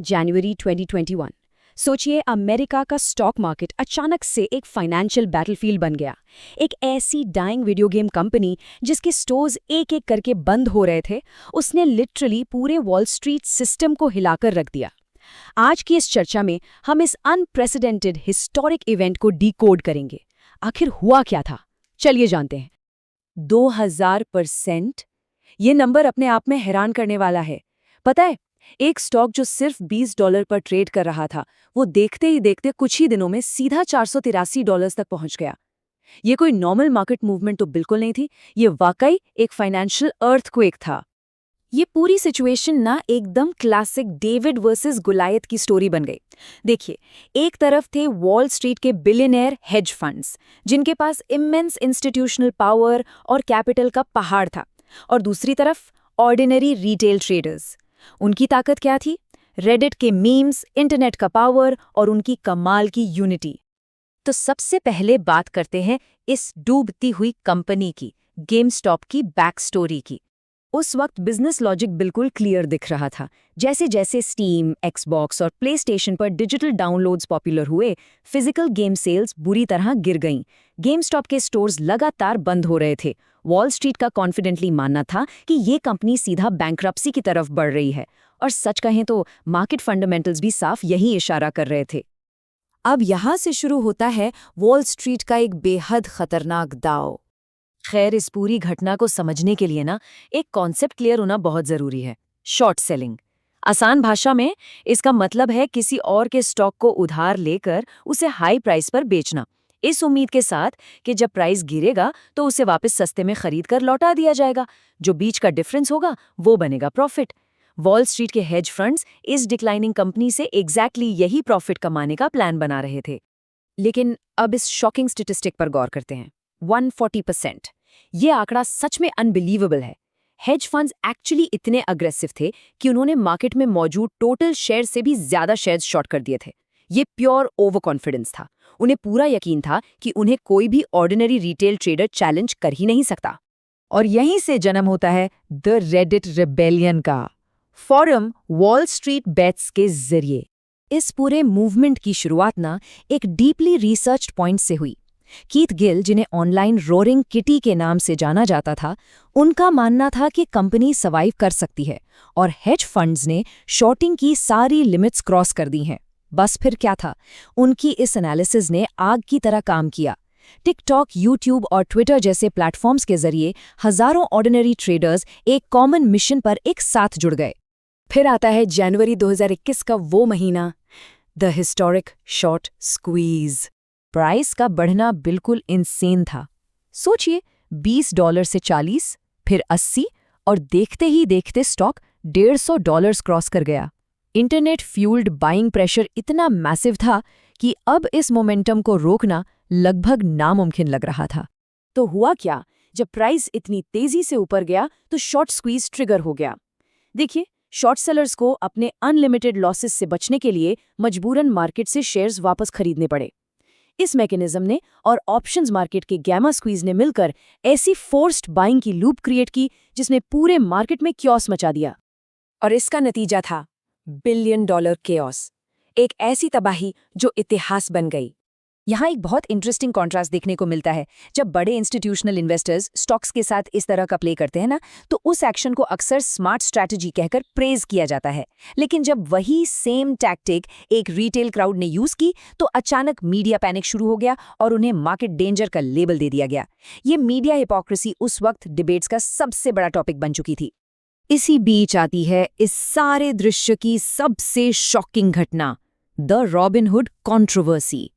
जनवरी 2021। सोचिए, अमेरिका का stock market अचानक से एक फाइनेंशियल बैटलफील्ड बन गया। एक ऐसी डाइंग वीडियो गेम कंपनी जिसके स्टोर्स एक एक करके बंद हो रहे थे, उसने लिटरली पूरे वॉल स्ट्रीट सिस्टम को हिलाकर रख दिया। आज की इस चर्चा में हम इस अनप्रेसिडेंटेड हिस्टोरिक इवेंट को डिकोड करेंगे। आखिर हुआ क्या था, चलिए जानते हैं। 2000%। ये नंबर अपने आप में हैरान करने वाला है। पता है, एक स्टॉक जो सिर्फ $20 पर ट्रेड कर रहा था, वो देखते ही देखते कुछ ही दिनों में सीधा $483 तक पहुंच गया। ये कोई नॉर्मल मार्केट मूवमेंट तो बिल्कुल नहीं थी, ये वाकई एक फाइनेंशियल अर्थक्वेक था। ये पूरी सिचुएशन ना एकदम क्लासिक डेविड वर्सेस गुलायत की स्टोरी बन गई। देखिए, एक तरफ थे वॉल स्ट्रीट के बिलियनेयर हेज फंड्स, जिनके पास इमेंस इंस्टीट्यूशनल पावर और कैपिटल का पहाड़ था, और दूसरी तरफ ऑर्डिनरी रिटेल ट्रेडर्स। उनकी ताकत क्या थी? रेडिट के मीम्स, इंटरनेट का पावर और उनकी कमाल की यूनिटी। तो सबसे पहले बात करते हैं इस डूबती हुई कंपनी की, गेमस्टॉप की बैक स्टोरी की। उस वक्त बिजनेस लॉजिक बिल्कुल क्लियर दिख रहा था। जैसे जैसे स्टीम, एक्सबॉक्स और प्लेस्टेशन पर डिजिटल डाउनलोड्स पॉपुलर हुए, फिजिकल गेम सेल्स बुरी तरह गिर गईं। गेमस्टॉप के स्टोर्स लगातार बंद हो रहे थे। वॉल स्ट्रीट का कॉन्फिडेंटली मानना था कि ये कंपनी सीधा बैंक्रप्सी की तरफ बढ़ रही है, और सच कहें तो मार्केट फंडामेंटल्स भी साफ यही इशारा कर रहे थे। अब यहाँ से शुरू होता है वॉल स्ट्रीट का एक बेहद खतरनाक दांव। खैर, इस पूरी घटना को समझने के लिए ना एक कॉन्सेप्ट क्लियर होना बहुत जरूरी है। Short selling. आसान भाषा में इसका मतलब है किसी और के स्टॉक को उधार लेकर उसे हाई प्राइस पर बेचना, इस उम्मीद के साथ कि जब प्राइस गिरेगा तो उसे वापस सस्ते में खरीद कर लौटा दिया जाएगा। जो बीच का डिफरेंस होगा वो बनेगा प्रॉफिट। वॉल स्ट्रीट के हेज फंड्स इस डिक्लाइनिंग कंपनी से एग्जैक्टली यही प्रॉफिट कमाने का प्लान बना रहे थे। लेकिन अब इस शॉकिंग स्टेटिस्टिक पर गौर करते हैं। 140%। ये आंकड़ा सच में अनबिलीवेबल है। हेज फंड्स एक्चुअली इतने अग्रेसिव थे कि उन्होंने मार्केट में मौजूद टोटल शेयर से भी ज्यादा शेयर्स शॉर्ट कर दिए थे। ये प्योर ओवर कॉन्फिडेंस था। उन्हें पूरा यकीन था कि उन्हें कोई भी ऑर्डिनरी रिटेल ट्रेडर चैलेंज कर ही नहीं सकता। और यहीं से जन्म होता है द रेडिट रिबेलियन का। फोरम वॉल स्ट्रीट बेट्स के जरिए इस पूरे मूवमेंट की शुरुआत ना एक डीपली रिसर्च्ड पॉइंट से हुई। कीथ गिल, जिन्हें ऑनलाइन रोरिंग किटी के नाम से जाना जाता था, उनका मानना था कि कंपनी सर्वाइव कर सकती है, और हेज फंड्स ने शॉर्टिंग की सारी लिमिट्स क्रॉस कर दी हैं। बस फिर क्या था, उनकी इस एनालिसिस ने आग की तरह काम किया। टिकटॉक, यूट्यूब और ट्विटर जैसे प्लेटफॉर्म्स के जरिए हजारों ऑर्डिनरी ट्रेडर्स एक कॉमन मिशन पर एक साथ जुड़ गए। फिर आता है जनवरी 2021 का वो महीना, the historic short squeeze. Price का बढ़ना बिल्कुल इनसेन था। सोचिए, $20 से 40, फिर 80, और देखते ही देखते स्टॉक $150 क्रॉस कर गया। इंटरनेट फ्यूल्ड बाइंग प्रेशर इतना मैसिव था कि अब इस मोमेंटम को रोकना लगभग नामुमकिन लग रहा था। तो हुआ क्या? जब प्राइस इतनी तेजी से ऊपर गया तो शॉर्ट स्क्वीज ट्रिगर हो गया। देखिए, शॉर्ट सेलर्स को अपने अनलिमिटेड लॉसेस से बचने के लिए मजबूरन मार्केट से शेयर्स वापस खरीदने पड़े। इस मैकेनिज्म ने और ऑप्शंस मार्केट के गैमा स्क्वीज ने मिलकर ऐसी फोर्स्ड बाइंग की लूप क्रिएट की जिसने पूरे मार्केट में क्योस मचा दिया। और इसका नतीजा था $1 बिलियन केओस, एक ऐसी तबाही जो इतिहास बन गई। यहाँ एक बहुत इंटरेस्टिंग कॉन्ट्रास्ट देखने को मिलता है। जब बड़े इंस्टीट्यूशनल इन्वेस्टर्स स्टॉक्स के साथ इस तरह का प्ले करते हैं ना, तो उस एक्शन को अक्सर स्मार्ट स्ट्रैटेजी कहकर प्रेज किया जाता है। लेकिन जब वही सेम टैक्टिक एक रिटेल क्राउड ने यूज की, तो अचानक मीडिया पैनिक शुरू हो गया और उन्हें मार्केट डेंजर का लेबल दे दिया गया। ये मीडिया हिपोक्रेसी उस वक्त डिबेट्स का सबसे बड़ा टॉपिक बन चुकी थी। इसी बीच आती है इस सारे दृश्य की सबसे शॉकिंग घटना, द रॉबिनहुड कंट्रोवर्सी।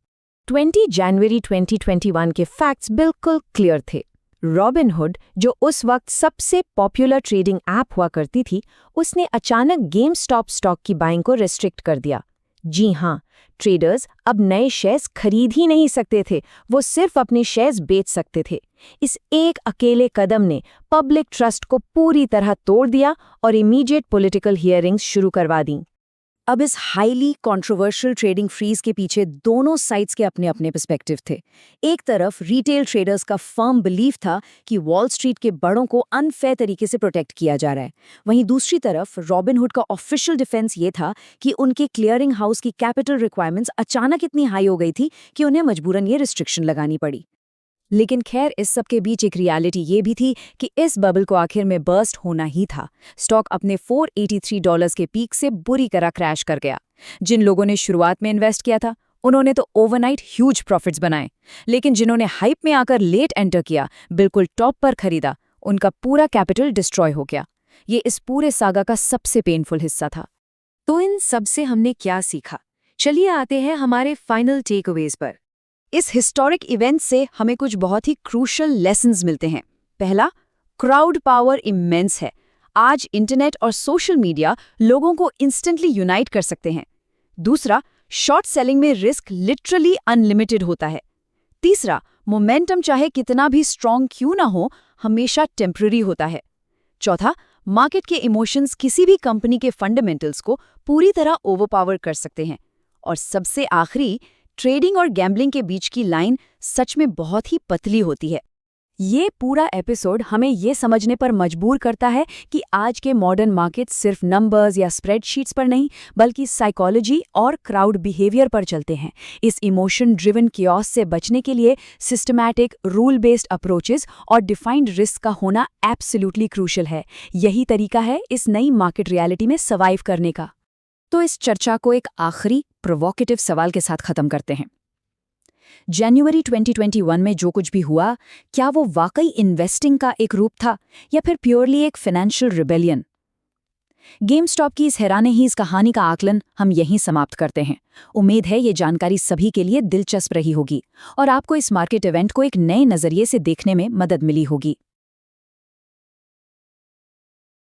20 जनवरी 2021 के फैक्ट्स बिल्कुल क्लियर थे। रॉबिनहुड, जो उस वक्त सबसे पॉपुलर ट्रेडिंग ऐप हुआ करती थी, उसने अचानक गेमस्टॉप स्टॉक की बाइंग को रेस्ट्रिक्ट कर दिया। जी हाँ, ट्रेडर्स अब नए शेयर्स खरीद ही नहीं सकते थे, वो सिर्फ अपने शेयर्स बेच सकते थे। इस एक अकेले कदम ने पब्लिक ट्रस्ट को पूरी तरह तोड़ दिया और इमीडिएट पॉलिटिकल हियरिंग्स शुरू करवा दी। अब इस हाईली कंट्रोवर्शियल ट्रेडिंग फ्रीज के पीछे दोनों साइड्स के अपने अपने पर्सपेक्टिव थे। एक तरफ रिटेल ट्रेडर्स का फर्म बिलीफ था कि वॉल स्ट्रीट के बड़ों को अनफेयर तरीके से प्रोटेक्ट किया जा रहा है। वहीं दूसरी तरफ रॉबिनहुड का ऑफिशियल डिफेंस ये था कि उनके क्लियरिंग हाउस की कैपिटल रिक्वायरमेंट्स अचानक इतनी हाई हो गई थी कि उन्हें मजबूरन ये रिस्ट्रिक्शन लगानी पड़ी। लेकिन खैर इस सब के बीच एक रियलिटी ये भी थी कि इस बबल को आखिर में बर्स्ट होना ही था। स्टॉक अपने $483 के पीक से बुरी तरह क्रैश कर गया। जिन लोगों ने शुरुआत में इन्वेस्ट किया था उन्होंने तो ओवरनाइट ह्यूज प्रॉफिट्स बनाए, लेकिन जिन्होंने हाइप में आकर लेट एंटर किया, बिल्कुल टॉप पर खरीदा, उनका पूरा कैपिटल डिस्ट्रॉय हो गया। ये इस पूरे सागा का सबसे पेनफुल हिस्सा था। तो इन सब से हमने क्या सीखा? चलिए आते हैं हमारे फाइनल टेकअवेज पर। इस हिस्टोरिक इवेंट से हमें कुछ बहुत ही क्रूशल लेसन्स मिलते हैं। पहला, क्राउड पावर इमेंस है। आज इंटरनेट और सोशल मीडिया लोगों को इंस्टेंटली यूनाइट कर सकते हैं। दूसरा, शॉर्ट सेलिंग में रिस्क लिटरली अनलिमिटेड होता है। तीसरा, मोमेंटम चाहे कितना भी स्ट्रॉन्ग क्यों ना हो, हमेशा टेम्पररी होता है। चौथा, मार्केट के इमोशंस किसी भी कंपनी के फंडामेंटल्स को पूरी तरह ओवरपावर कर सकते हैं। और सबसे आखिरी, ट्रेडिंग और गैम्बलिंग के बीच की लाइन सच में बहुत ही पतली होती है। ये पूरा एपिसोड हमें ये समझने पर मजबूर करता है कि आज के मॉडर्न मार्केट सिर्फ नंबर्स या स्प्रेडशीट्स पर नहीं, बल्कि साइकोलॉजी और क्राउड बिहेवियर पर चलते हैं। इस इमोशन ड्रिवन कियोस से बचने के लिए सिस्टमैटिक, रूल बेस्ड अप्रोचेस और डिफाइंड रिस्क का होना एब्सोल्युटली क्रूशल है। यही तरीका है इस नई मार्केट रियलिटी में सर्वाइव करने का। तो इस चर्चा को एक आखिरी प्रोवोकेटिव सवाल के साथ खत्म करते हैं। जनवरी 2021 में जो कुछ भी हुआ, क्या वो वाकई इन्वेस्टिंग का एक रूप था या फिर प्योरली एक फाइनेंशियल रिबेलियन? गेमस्टॉप की इस हैरानखेज कहानी का आकलन हम यहीं समाप्त करते हैं। उम्मीद है ये जानकारी सभी के लिए दिलचस्प रही होगी और आपको इस मार्केट इवेंट को एक नए नजरिए से देखने में मदद मिली होगी।